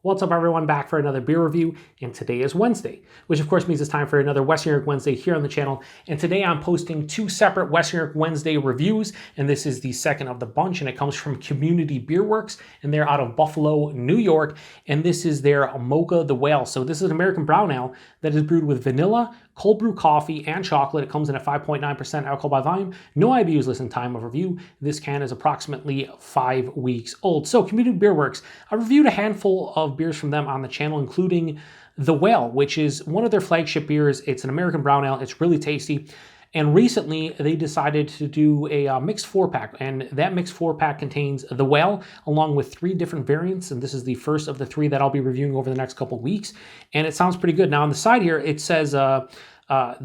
What's up everyone, back for another beer review, and today is Wednesday, which of course means it's time for another Western Europe Wednesday here on the channel. And today I'm posting two separate Western Europe Wednesday reviews, and this is the second of the bunch, and it comes from Community Beer Works, and they're out of Buffalo, New York, and this is their Mocha the Whale. So this is an American brown ale that is brewed with vanilla, cold brew coffee, and chocolate. It comes in at 5.9% alcohol by volume. No IBUs listed in time of review. This can is approximately 5 weeks old. So Community Beer Works, I reviewed a handful of beers from them on the channel, including the Whale, which is one of their flagship beers. It's an American brown ale. It's really tasty. And recently they decided to do a mixed 4-pack, and that mixed 4-pack contains the Whale along with 3 different variants, and this is the first of the 3 that I'll be reviewing over the next couple weeks, and it sounds pretty good. Now on the side here it says the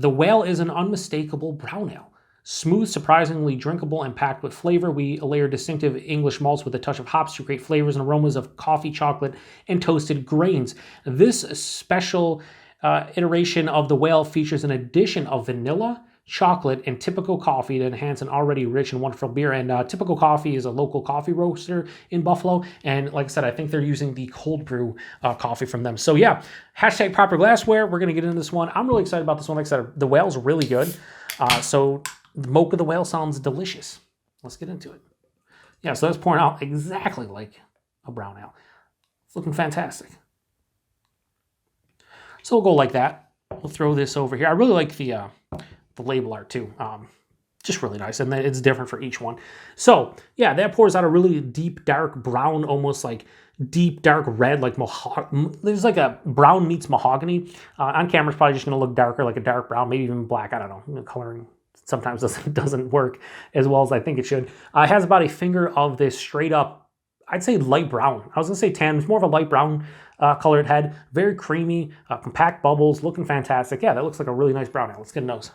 Whale is an unmistakable brown ale. Smooth, surprisingly drinkable, and packed with flavor. We layer distinctive English malts with a touch of hops to create flavors and aromas of coffee, chocolate, and toasted grains. This special iteration of the Whale features an addition of vanilla, chocolate, and Tipico Coffee to enhance an already rich and wonderful beer. And Tipico Coffee is a local coffee roaster in Buffalo. And like I said, I think they're using the cold brew coffee from them. So yeah, hashtag proper glassware. We're going to get into this one. I'm really excited about this one. Like I said, the Whale's really good. So the Mocha the Whale sounds delicious. Let's get into it. Yeah, so that's pouring out exactly like a brown ale. It's looking fantastic. So we'll go like that. We'll throw this over here. I really like the label art too. Just really nice, and it's different for each one. So yeah, that pours out a really deep, dark brown, almost like deep, dark red, like there's like a brown meets mahogany. On camera, it's probably just going to look darker, like a dark brown, maybe even black. I don't know. Coloring sometimes doesn't work as well as I think it should. It has about a finger of this straight up, I'd say light brown. I was going to say tan. It's more of a light brown colored head. Very creamy, compact bubbles, looking fantastic. Yeah, that looks like a really nice brown ale. Let's get a nose.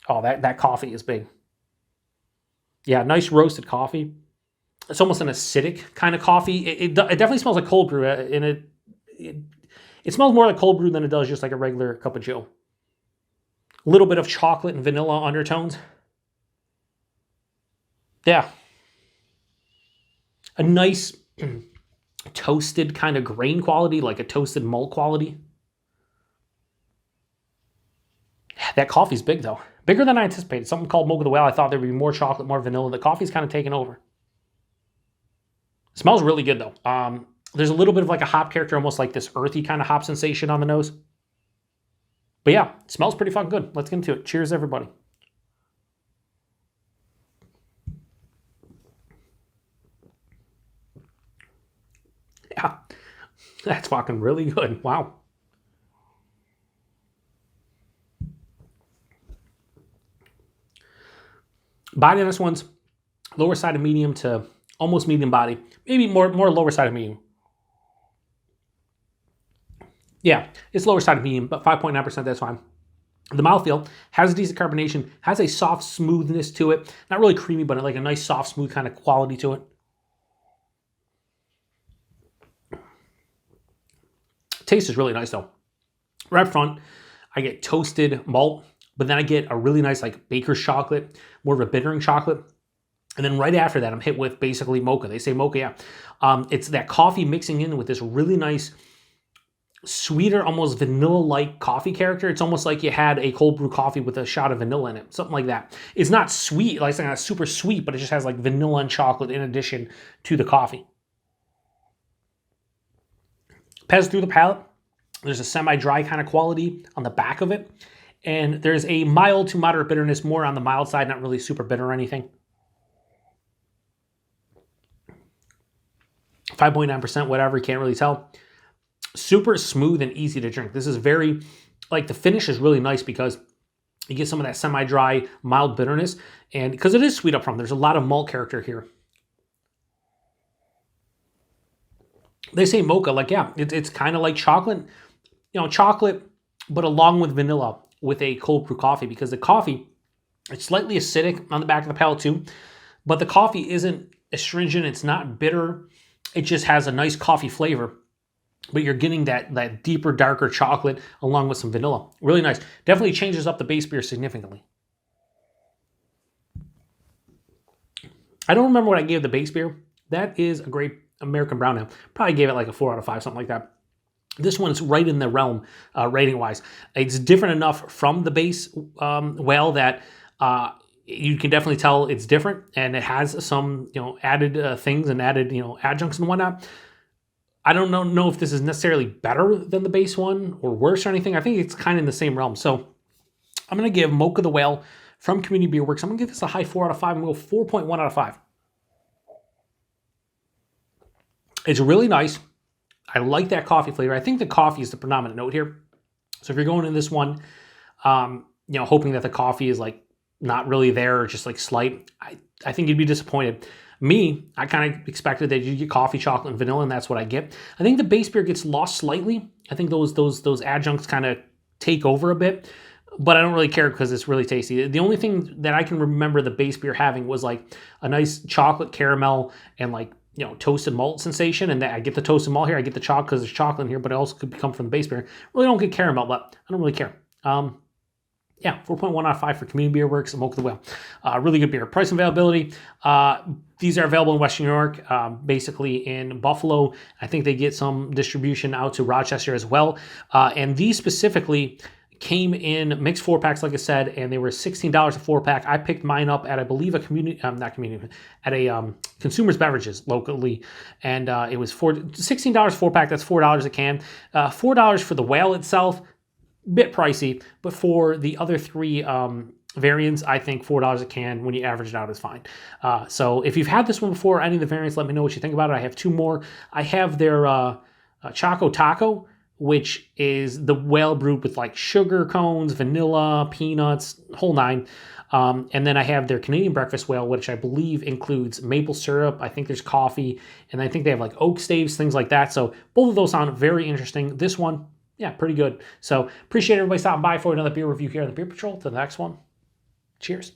Oh, that coffee is big. Yeah, nice roasted coffee. It's almost an acidic kind of coffee. It definitely smells like cold brew, and it smells more like cold brew than it does just like a regular cup of joe. A little bit of chocolate and vanilla undertones. Yeah. A nice toasted kind of grain quality, like a toasted malt quality. That coffee's big though. Bigger than I anticipated. Something called Mocha the Whale. I thought there would be more chocolate, more vanilla. The coffee's kind of taken over. It smells really good though. There's a little bit of like a hop character, almost like this earthy kind of hop sensation on the nose. But yeah, it smells pretty fucking good. Let's get into it. Cheers, everybody. Yeah, that's fucking really good. Wow. Body on this one's lower side of medium to almost medium body. Maybe more lower side of medium. Yeah, it's lower side of medium, but 5.9%, that's fine. The mouthfeel has a decent carbonation, has a soft smoothness to it. Not really creamy, but like a nice soft smooth kind of quality to it. Taste is really nice though. Right up front, I get toasted malt, but then I get a really nice like baker's chocolate, more of a bittering chocolate. And then right after that, I'm hit with basically mocha. They say mocha, yeah. It's that coffee mixing in with this really nice, sweeter, almost vanilla-like coffee character. It's almost like you had a cold brew coffee with a shot of vanilla in it, something like that. It's not sweet, like it's not super sweet, but it just has like vanilla and chocolate in addition to the coffee. Passes through the palate. There's a semi-dry kind of quality on the back of it. And there's a mild to moderate bitterness, more on the mild side, not really super bitter or anything. 5.9%, whatever, you can't really tell. Super smooth and easy to drink. This is very, like the finish is really nice because you get some of that semi-dry, mild bitterness. And because it is sweet up front, there's a lot of malt character here. They say mocha, like, yeah, it's kind of like chocolate, chocolate, but along with vanilla with a cold brew coffee, because the coffee, it's slightly acidic on the back of the palate too, but the coffee isn't astringent, it's not bitter, it just has a nice coffee flavor, but you're getting that deeper, darker chocolate along with some vanilla. Really nice. Definitely changes up the base beer significantly. I don't remember what I gave the base beer. That is a great American Brown Ale. Probably gave it like a 4 out of 5, something like that. This one's right in the realm rating-wise. It's different enough from the base whale that you can definitely tell it's different, and it has some added things and added adjuncts and whatnot. I don't know if this is necessarily better than the base one or worse or anything. I think it's kind of in the same realm. So I'm going to give Mocha the Whale from Community Beer Works, I'm going to give this a high 4 out of 5. I'm going to go 4.1 out of 5. It's really nice. I like that coffee flavor. I think the coffee is the predominant note here. So if you're going in this one, hoping that the coffee is like not really there or just like slight, I think you'd be disappointed. Me, I kind of expected that you get coffee, chocolate, and vanilla, and that's what I get. I think the base beer gets lost slightly. I think those adjuncts kind of take over a bit, but I don't really care because it's really tasty. The only thing that I can remember the base beer having was like a nice chocolate caramel and like toasted malt sensation, and that I get the toasted malt here. I get the chocolate because there's chocolate in here, but it also could come from the base beer. Really don't get caramel, but I don't really care. Yeah, 4.1 out of 5 for Community Beer Works and Mocha the Whale. Really good beer. Price and availability. These are available in Western New York, basically in Buffalo. I think they get some distribution out to Rochester as well. And these specifically came in mixed 4-packs, like I said, and they were $16 a 4-pack. I picked mine up at, I believe, at a Consumers Beverages locally, and it was $16 4-pack. That's $4 a can. $4 for the whale itself, bit pricey, but for the other three variants, I think $4 a can when you average it out is fine. So if you've had this one before, any of the variants, let me know what you think about it. I have 2 more. I have their Choco Taco, which is the whale brewed with like sugar cones, vanilla, peanuts, whole 9. And then I have their Canadian Breakfast Whale, which I believe includes maple syrup. I think there's coffee, and I think they have like oak staves, things like that. So both of those sound very interesting. This one, yeah, pretty good. So appreciate everybody stopping by for another beer review here on the Beer Patrol. To the next one, cheers.